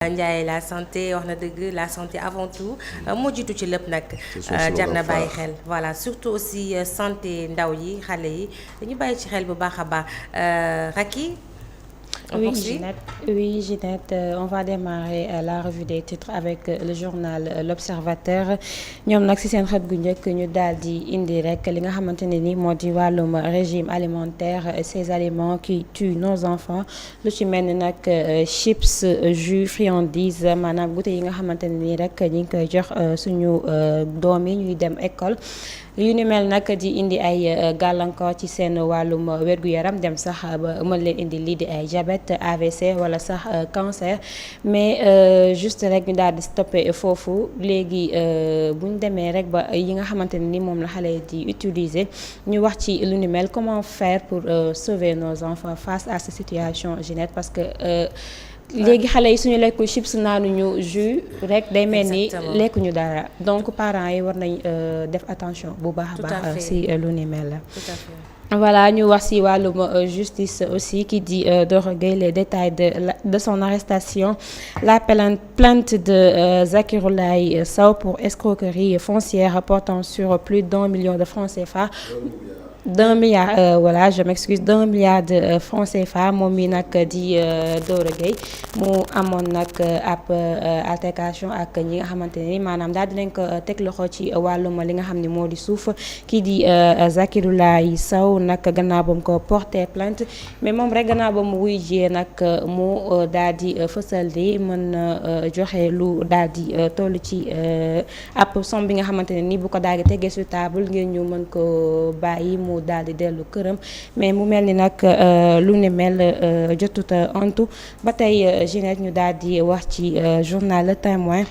Ndiaye la santé wax na dëgg la santé avant tout moo jiitu ci lépp nag jar na bàyyi xel voilà surtout aussi santé ndaw yi xale yi dañu bàyyi ci xel bu baax a baax Racky. Oui, Ginette, on va démarrer la revue des titres avec le journal L'Observateur ñoom nag ci seen xët gu njëkk ñu daal di indi rek li nga xamante ne ni moo di wàllum régime alimentaire ces aliments qui tuent nos enfants lu ci mel ni nag chips jus friandises maanaam goûter yi nga xamante ne ni rek ñi ngi koy jox suñu doom yi ñuy dem école. yu ni mel nag di indi ay gàllankoor ci seen wàllum wér-gu-yaram dem sax ba mën leen indi lii di ay diabète AVC wala sax cancer mais juste rek ñu daal di stoppé foofu léegi bu ñu demee rek ba yi nga xamante ne ni moom la xale di utiliser ñu wax ci lu ni mel comment faire pour sauver nos enfants face à cette situation Ginette parce que léegi xale yi suñu lekkul chips naanuñu jus rek day mel ni lekkuñu dara donc parents yi war nañ def attention bu baax a baax si lu ni mel la. Tout à fait. Voilà ñu wax ci wàllum justice aussi qui dit Doro Gueye les détails de son arrestation la plainte de Zakiroulaye Sow pour escroquerie foncière portant sur plus d'1 million de francs CFA. d'un milliard voilà je m'excuse d'1 milliard de francs CFA moom mi nag di Doro Gueye mu amoon nag ab altercation ak ñi nga xamante ne ni maanaam daal dinañ ko teg loxo ci wàllum li nga xam ne moo di suuf kii di Zakiroulaye Sow nag gannaaw ba mu ko porté plainte mais moom rek gannaaw ba mu wuy jee nag mu daal di fësal di mën na joxe lu daal di toll ci ab somme bi nga xamante ne ni bu ko daal di tegee sur table ngir ñu mën ko bàyyi mu daal di dellu këram mais mu mel ni nag lu ne mel jotuta antu ba tey Ginette ñu daal di wax ci journal Le Témoin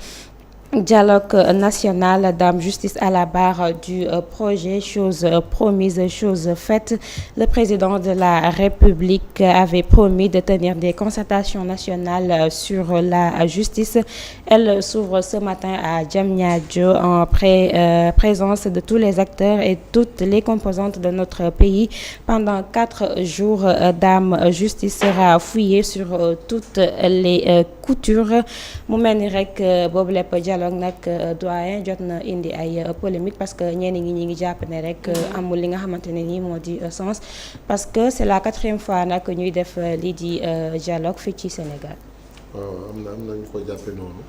dialogue national dame justice à la barre du projet chose promise chose faite le président de la République avait promis de tenir des concertations nationales sur la justice elle s'ouvre ce matin à Diamniadio en présence de tous les acteurs et toutes les composantes de notre pays pendant 4 jours dame justice sera fouillée sur toutes les coutures mu mel ni rek boobu lépp dialogue nag doyen jot na indi ay polémique parce que ñenn ñi ngi jàpp ne rek amul li nga xamante ne nii moo di sens parce que c'est la 4e fois nag ñuy def lii di dialogue fii ci Sénégal. waaw am na ñu ko jàppe noonu.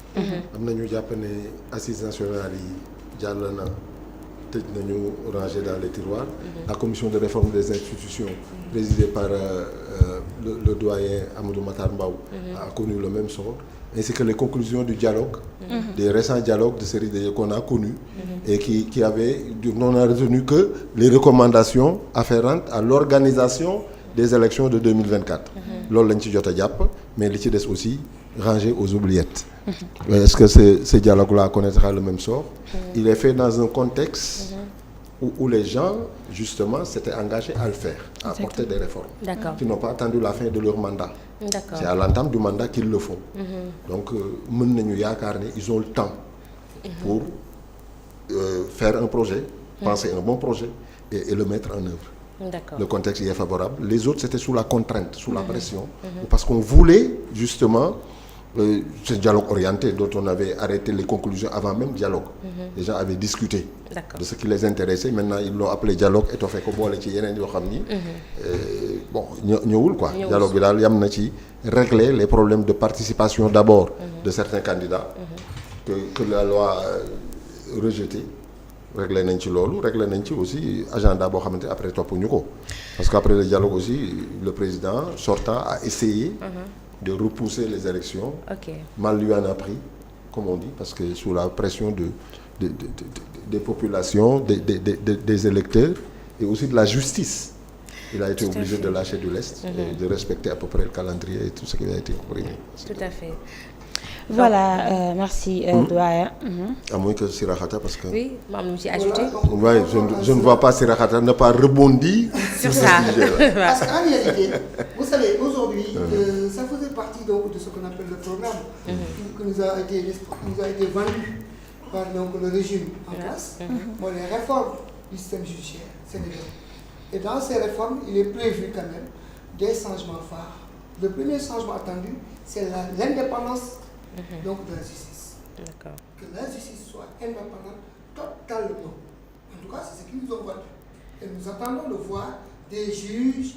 am na ñu jàpp ne assises nationales yi jàll na tëj nañu rangé dans les tiroirs. La commission de réforme des institutions présidée par le doyen Amadou Matar Mbow a connu le même sort. Ainsi que les conclusions du dialogue, des récents dialogues de série qu'on a connus et qui avaient, on a retenu que les recommandations afférentes à l'organisation des élections de 2024. Loolu lañ ci jot a jàpp mais li ci des aussi rangé aux oubliettes. Est-ce que ce dialogue-là connaîtra le même sort? Il est fait dans un contexte où les gens justement s'étaient engagés à le faire, à apporter des réformes. D'accord. Qui n'ont pas attendu la fin de leur mandat. D'accord. C'est à l'entame du mandat qu'ils le font. Donc mën nañu yaakaar ne ils ont le temps pour faire un projet, penser un bon projet et le mettre en œuvre. D'accord. Le contexte y est favorable. Les autres c'était sous la contrainte, sous la pression, parce qu'on voulait justement ce dialogue orienté dont on avait arrêté les conclusions avant même dialogue. Les gens avaient discuté de ce qui les intéressait. Maintenant ils l'ont appelé dialogue étoffé ko boole ci yeneen yoo xam ni bon ñëwul quoi. Dialogue bi daal yam na ci régler les problèmes de participation d'abord de certains candidats que la loi rejetée. Réglé nañ ci loolu réglé nañ ci aussi agenda boo xamante après toppuñu ko parce qu'après le dialogue aussi le président sortant a essayé de repousser les élections. Mal lui en a pris comme on dit parce que sous la pression des populations des électeurs et aussi de la justice il a été obligé de lâcher du lest et de respecter à peu près le calendrier et tout ce qui a été comprimé. Tout à fait. Voilà merci doyen. À moins que Sirakhata parce que. Oui ma am lu ci ajouté. Oui je ne vois pas Sirakhata ne pas rebondir sur ça. Parce qu'en réalité vous savez aujourd'hui ça faisait partie donc de ce qu'on appelle le programme qui nous a été vendu par donc le régime en place. Mooy les réformes du système judiciaire sénégalais. Et dans ces réformes il est prévu quand même des changements phares. Le premier changement attendu c'est l'indépendance donc de la justice. D'accord. Que la justice soit indépendante totalement. En tout cas, c'est ce qu'ils nous ont vendu. Et nous attendons de voir des juges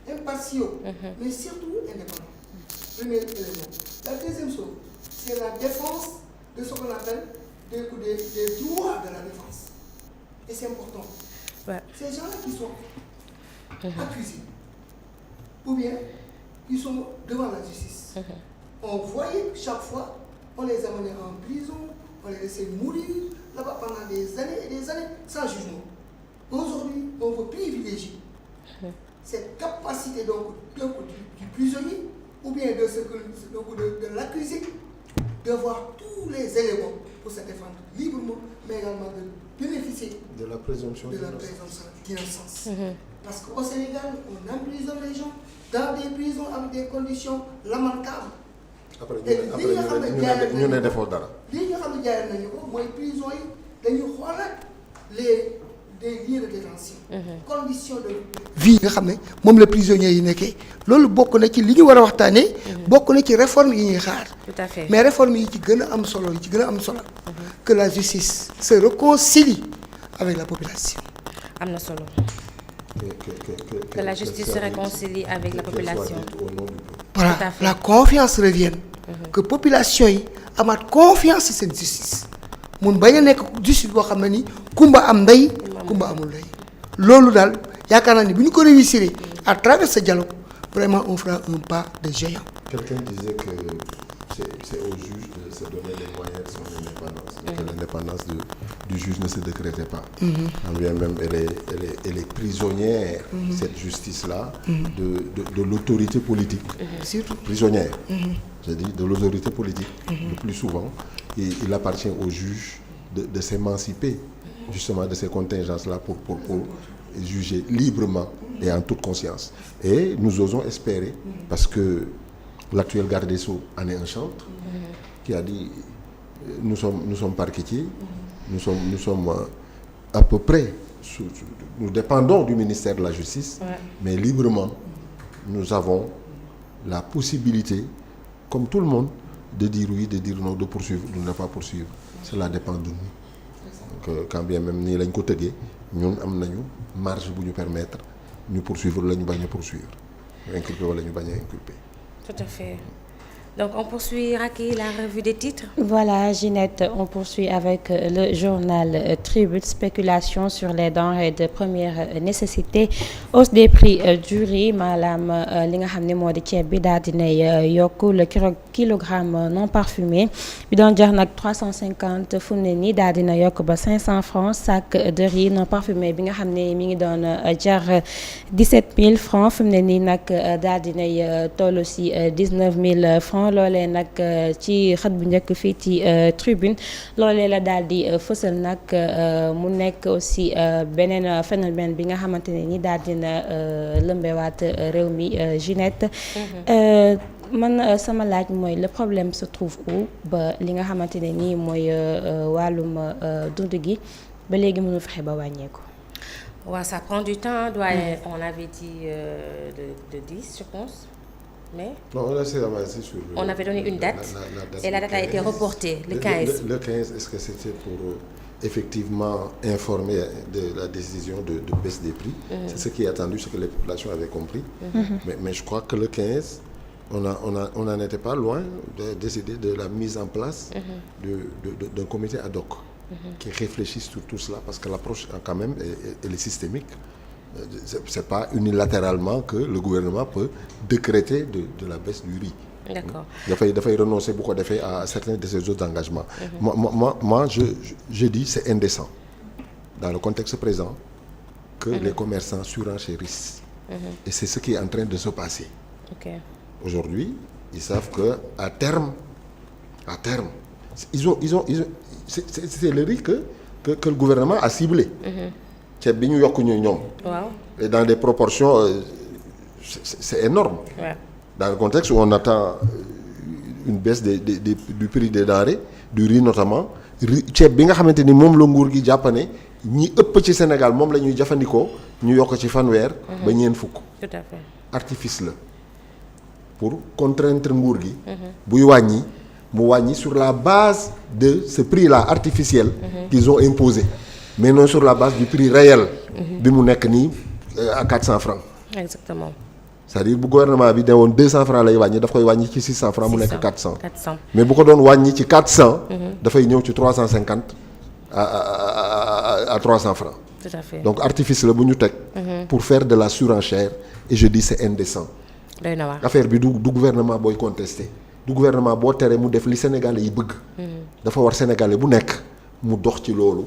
impartiaux, mais surtout indépendants. Premier élément. La deuxième chose, c'est la défense de ce qu'on appelle des droits de la défense. Et c'est important. Ouais. Ces gens-là qui sont accusés, ou bien qui sont devant la justice, on voyait que chaque fois, on les amenait en prison, on les laissait mourir là-bas pendant des années et des années sans jugement. Aujourd'hui, on veut privilégier cette capacité donc du prisonnier ou bien de l'accusé de voir tous les éléments pour se défendre librement, mais également de bénéficier de la présomption d'innocence. Parce qu'au Sénégal, on emprisonne les gens dans des prisons avec des conditions lamentables. après ñu ne defoo dara. lii nga xam ne jaay nañu ko mooy prison yi dañuy xoolaat les lieux de détention. conditions de vie nga xam ne moom la prisonniers yi nekkee loolu bokk na ci li ñu war a waxtaanee. bokk na ci réforme yi ñuy xaar. Tout à fait. mais réforme yi ci gën a am solo que la justice se réconcilie avec la population. am na solo. Que la justice se réconcilie avec la population. Voilà, la confiance revienne. Que population yi amaat confiance ci seen justice. mun bañ a nekk justice boo xam ne ni kumba am ndey kumba amul ndey. loolu daal yaakaar naa ni bu ñu ko réussir à travers ce dialogue vraiment on fera un pas de géant. Quelqu'un disait que c'est au juge de se donner les moyens de son indépendance. Et que l'indépendance du juge ne se décrétait pas. Quand bien même elle est prisonnière, cette justice-là, de l'autorité politique. Surtout. Prisonnière, j'ai dit, de l'autorité politique. Le plus souvent, il appartient au juge de s'émanciper justement de ces contingences-là pour juger librement et en toute conscience. Et nous osons espérer, parce que l'actuel garde des Sceaux en est un chantre, qui a dit nous sommes parquetiers, nous sommes à peu près, nous dépendons du ministère de la Justice, mais librement, nous avons la possibilité, comme tout le monde, de dire oui, de dire non, de poursuivre, de ne pas poursuivre. Cela dépend de nous. Donc, quand bien même nii lañ ko tëggee ñun am nañu marge bu ñu permettre ñu poursuivre la ñu bañ a poursuivre ñu inculper wala ñu bañ a inculper. Tout à fait. Donc on poursuit Racky la revue des titres. Voilà Ginette, on poursuit avec le journal Tribune. Spéculation sur les denrées de première nécessité, hausse des prix du riz maanaam li nga xam ne moo di ceeb bi daal dinay yokk le kilogramme non parfumé bi doon jar nag 350 fu mu ne nii daal dina yokk ba 500 francs sac de riz non parfumé bi nga xam ne mi ngi doon jar 17 000 francs fu mu ne nii nag daal dinay toll si 19 000 francs. loolee nag ci xët bu njëkk fii ci Tribune loolee la daal di fësal nag mu nekk aussi beneen phénomène bi nga xamante ne ni daal dina lëmbewaat réew mi Ginette. man sama laaj mooy le problème se trouve où ba li nga xamante ne nii mooy wàllum dund gi ba léegi mënu fexe ba wàññeeku. waaw ça prend du temps doyen. On avait dit de 10 je pense. Mais non, on a essayé d'avancer sur on avait donné une date, et la date a été reportée, le 15. Le 15, est-ce que c'était pour effectivement informer de la décision de baisse des prix? C'est ce qui est attendu, ce que les populations avaient compris. Mais je crois que le 15, on n'en était pas loin de décider de la mise en place d'un comité ad hoc qui réfléchisse sur tout cela, parce que l'approche quand même elle est systémique. C'est pas unilatéralement que le gouvernement peut décréter de la baisse du riz. D'accord. dafay renoncer bu ko defee à certains de ses autres engagements. Moi je dis c'est indécent dans le contexte présent que les commerçants surenchérissent. Et c'est ce qui est en train de se passer. Aujourd'hui, ils savent que à terme ils ont c'est le riz que le gouvernement a ciblé. ceeb bi ñu yokk ñoom. waaw. Et dans des proportions c'est énorme. Ouais. Dans le contexte où on attend une baisse du prix des denrées, du riz notamment, ceeb bi nga xamante ni moom la nguur gi jàpp ne ñi ëpp ci Sénégal moom la ñuy jëfandikoo ñu yokk ci fanweer. ba ñeent fukk. Tout à fait. Artifice la pour contraindre nguur gi. buy wàññi mu wàññi sur la base de ce prix là artificiel. qu'ils ont imposé mais non sur la base du prix réel. bi mu nekk nii à 400 francs. exactement. c'est-à-dire bu gouvernement bi ne woon 200 francs lay wàññi daf koy wàññi ci 600 francs mu nekk 400. 400 mais bu ko doon wàññi ci 400. dafay ñëw ci 350 à 300 francs. tout à fait. donc artifice la bu ñu teg. pour faire de la surenchère et je dis c'est indécent. doy na waar. affaire bi du gouvernement booy contester du gouvernement boo teree mu def li Sénégalais yi bëgg. dafa war Sénégalais bu nekk mu dox ci loolu.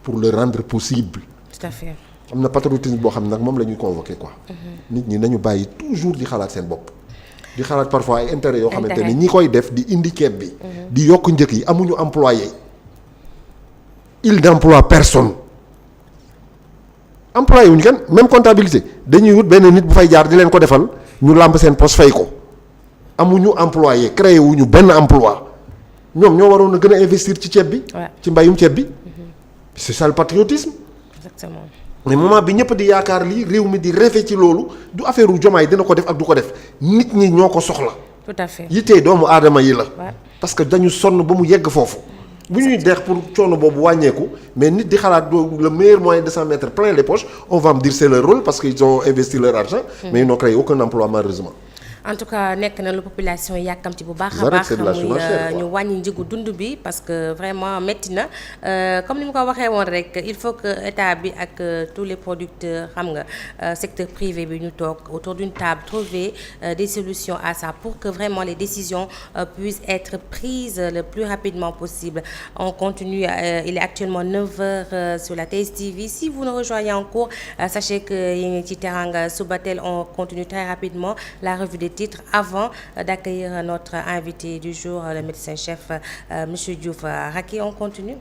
pour le rendre possible. tout à fait. am na patriotisme boo xam ne nag moom la ñuy convoquer quoi. nit ñi nañu bàyyi toujours di xalaat seen bopp. di xalaat parfois ay intérêt yoo xamante ni ñi koy def di indi ceeb bi. di yokk njëkk yi amuñu employé. il n'emploie personne. employé wuñu kenn même comptabilité dañuy wut benn nit bu fay jaar di leen ko defal ñu làmb seen poste fay ko. amuñu employé créé wuñu benn emploi ñoom ñoo waroon a gën a investir ci ceeb bi. ci mbayum ceeb bi. c'est ça le patriotisme. exactement. mais moment bi ñëpp di yaakaar lii réew mi di rêver ci loolu du affaire u Diomaye dina ko def ak du ko def nit ñi ñoo ko soxla. tout à fait. yittee doomu aadama yi la. parce que dañu sonn ba mu yegg foofu. bu ñuy deex pour coono boobu wàññeeku mais nit di xalaat le meilleur moyen de s'en mettre plein les poches on va me dire c'est leur rôle parce qu'ils ont investi leur argent. mais ils n'ont créé aucun emploi malheureusement. en tout cas nekk na lu population yàkkamti bu baax a baax muy ñu wàññi njëgu dund bi parce que vraiment métti na comme ni mu ko waxee woon rek il faut que état bi ak tous les producteurs xam nga secteur privé bi ñu toog autour d'une table trouver des solutions à ça pour que vraiment les décisions puissent être prises le plus rapidement possible. On continue il est actuellement 9h sur la TSTV. Si vous nous rejoignez en cours sachez que yéen ngi ci Teranga Subatel. On continue très rapidement la revue des titres avant d'accueillir notre invité du jour, le médecin-chef monsieur Diouf Racky. On continue.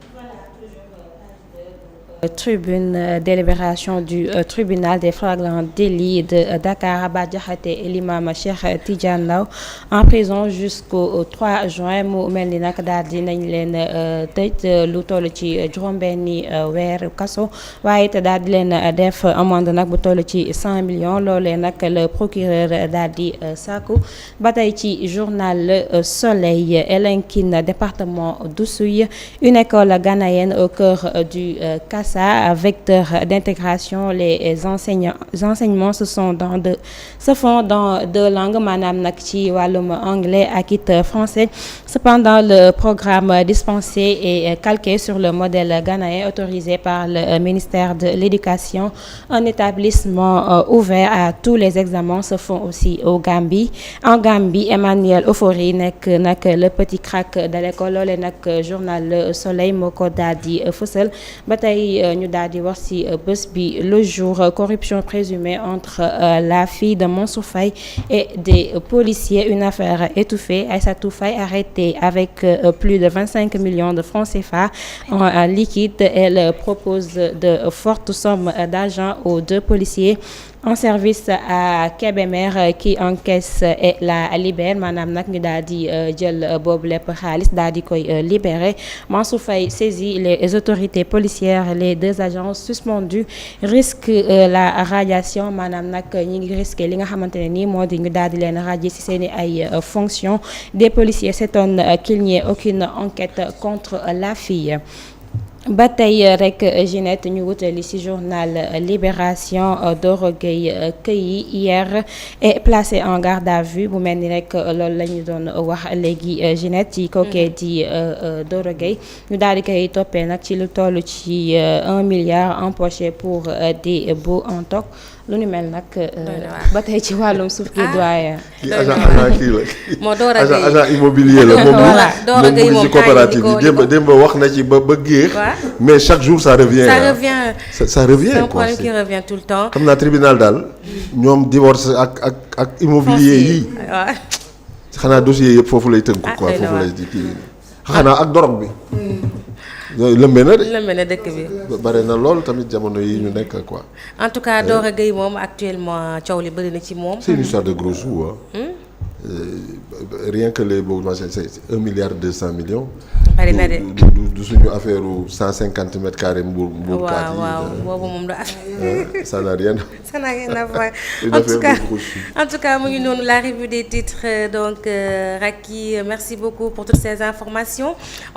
Tribune délibération du tribunal des flagrants délits de Dakar. Abba Diakhaté et l'imam Cheikh Tidiane Ndao en prison jusqu'au 3 juin mu mel ni nag daal di nañ leen tëj lu toll ci juróom-benni weer kaso waaye it daal di leen def amende nag bu toll ci 100 millions loolee nag le procureur daal di sàkku ba tey ci journal Le Soleil. Elinkine département d'Oussouye, une école ghanéenne au cœur du Kassas, vecteur d'intégration. Les enseignements se font dans deux langues maanaam nag ci wàllum anglais ak it français. Cependant le programme dispensé est calqué sur le modèle ghanéen autorisé par le ministère de l'Éducation. Un établissement ouvert à tous les examens se font aussi au Gambie. En Gambie, Emmanuel Ofori nekk nag le petit crack de l'école. Loolee nag journal Le Soleil moo ko daal di fësal ba tey ñu daal di wax ci bés bi le jour. Corruption présumée entre la fille de Mansour Faye et des policiers. Une affaire étouffée. Aïssatou Faye arrêtée avec plus de 25 millions de francs CFA en liquide. Elle propose de fortes sommes d'argent aux deux policiers en service à Kébémer qui encaisse et la libère maanaam nag ñu daal di jël boobu lépp xaalis daal di koy libérer. Mansour Faye saisit les autorités policières. Les deux agents suspendus risquent la radiation maanaam nag ñi ngi risqué li nga xamante ne nii moo di ñu daal di leen radier ci seeni ay fonctions. Des policiers s'étonnent qu'il n'y ait aucune enquête contre la fille. ba tey rek Ginette ñu wutali ci journal Libération. Doro Gueye cueilli hier et placé en garde à vue bu mel ni rek loolu la ñu doon wax léegi Ginette ci kookee di Doro Gueye ñu daal di koy toppee nag ci lu toll ci 1 milliard empoché pour des baux en toc. lu ni mel nag ba tey ci wàllum suuf gi doyen. kii agent kii la. moo Doro Gueye agent immobilier la moom. voilà Doro Gueye moom ci coopérative yi démb wax na ci ba géex. mais chaque jour ça revient. ça revient c'est un problème qui revient tout le temps. xam naa tribunal daal ñoom divorce ak immobilier yi. waaw xanaa dossier yëpp foofu lay tënku quoi foofu lay di kii xanaa ak dorog bi. yooyu lëmbe na dëkk bi. bare na lool tamit jamono yi ñu nekk quoi. en tout cas Doro Gueye moom actuellement coow li bëri na ci moom. c'est une histoire de gros sous rien que les boobu c'est 1,2 milliard. bari na de du suñu affaire 150 mètres carrés mbuur kaat yi. waaw boobu moom du ça n'a rien à voir. Une en affaire tout cas mu ngi noonu la revue des titres donc Racky merci beaucoup pour toutes ces informations.